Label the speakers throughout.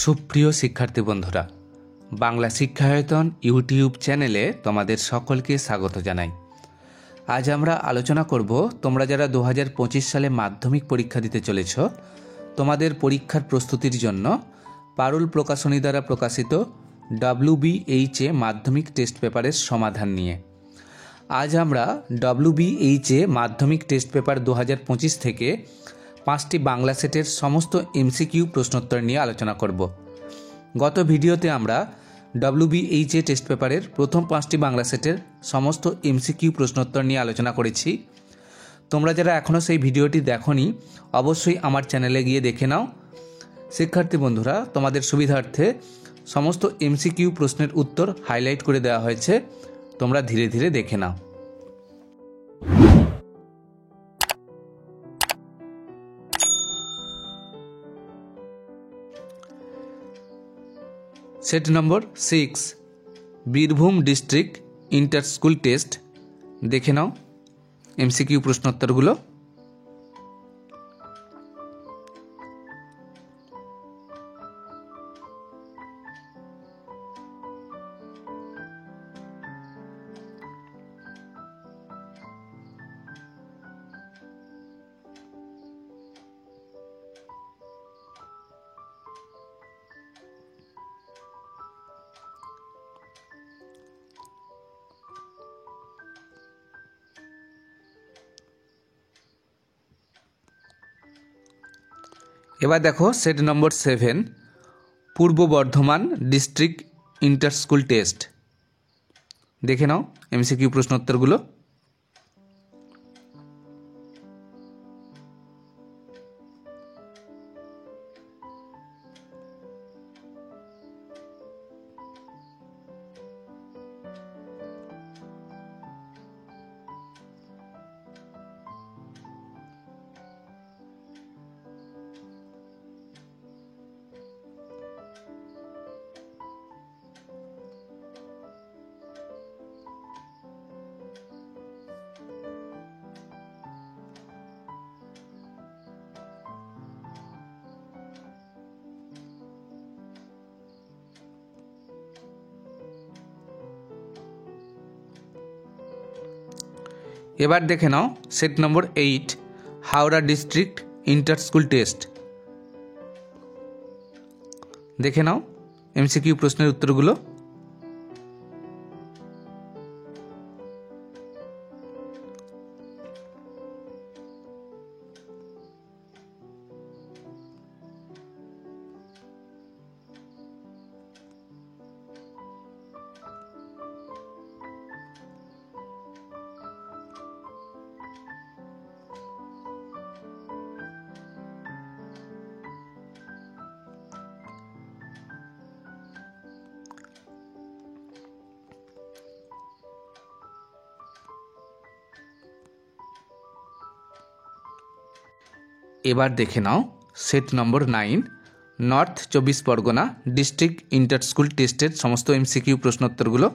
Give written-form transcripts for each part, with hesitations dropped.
Speaker 1: সুপ্রিয় শিক্ষার্থী বন্ধুরা, বাংলা শিক্ষায়তন ইউটিউব চ্যানেলে তোমাদের সকলকে স্বাগত জানাই। আজ আমরা আলোচনা করব তোমরা যারা 2025 সালে মাধ্যমিক পরীক্ষা দিতে চলেছ, তোমাদের পরীক্ষার প্রস্তুতির জন্য পারুল প্রকাশনী দ্বারা প্রকাশিত WBHA মাধ্যমিক টেস্ট পেপারের সমাধান নিয়ে। আজ আমরা WBHA মাধ্যমিক টেস্ট পেপার 2025 থেকে 5টি বাংলা সেটের সমস্ত MCQ প্রশ্নোত্তর নিয়ে আলোচনা করব। গত ভিডিওতে আমরা WBHA টেস্ট পেপারের প্রথম 5টি বাংলা সেটের সমস্ত MCQ প্রশ্নোত্তর নিয়ে আলোচনা করেছি। তোমরা যারা এখনও সেই ভিডিওটি দেখোনি, অবশ্যই আমার চ্যানেলে গিয়ে দেখে নাও। শিক্ষার্থী বন্ধুরা, তোমাদের সুবিধার্থে সমস্ত MCQ প্রশ্নের উত্তর হাইলাইট করে দেওয়া হয়েছে, তোমরা ধীরে ধীরে দেখে নাও। Set number 6, Birbhum district inter school test. দেখে নাও MCQ প্রশ্নোত্তরগুলো। এবার দেখো সেট নম্বর 7, পূর্ব Bardhaman district inter school test. দেখে নাও MCQ প্রশ্নোত্তরগুলো। এবার দেখে নাও set number 8, Howrah district inter school test. দেখে নাও MCQ প্রশ্নের উত্তরগুলো। এবার দেখে নাও set number 9, north 24 Pargana district inter school টেস্টের সমস্ত MCQ প্রশ্নোত্তরগুলো।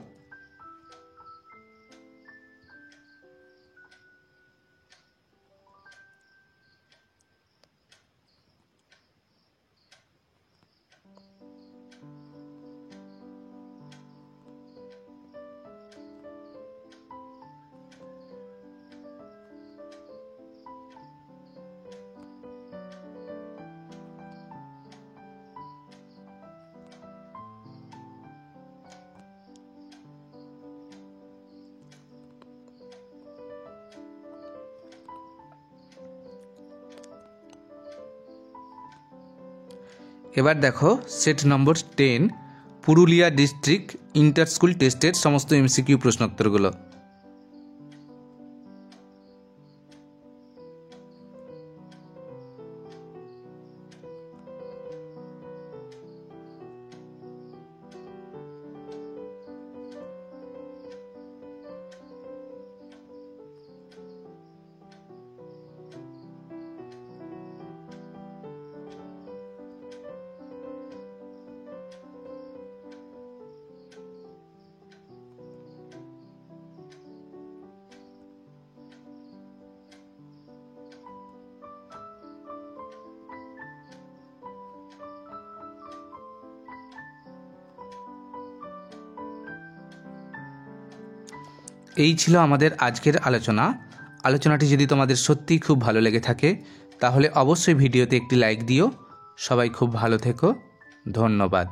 Speaker 1: এবার দেখো set number 10, Purulia district inter school টেস্টের সমস্ত MCQ প্রশ্নোত্তরগুলো। এই ছিল আমাদের আজকের আলোচনাটি যদি তোমাদের সত্যিই খুব ভালো লেগে থাকে তাহলে অবশ্যই ভিডিওতে একটি লাইক দিও। সবাই খুব ভালো থেকো, ধন্যবাদ।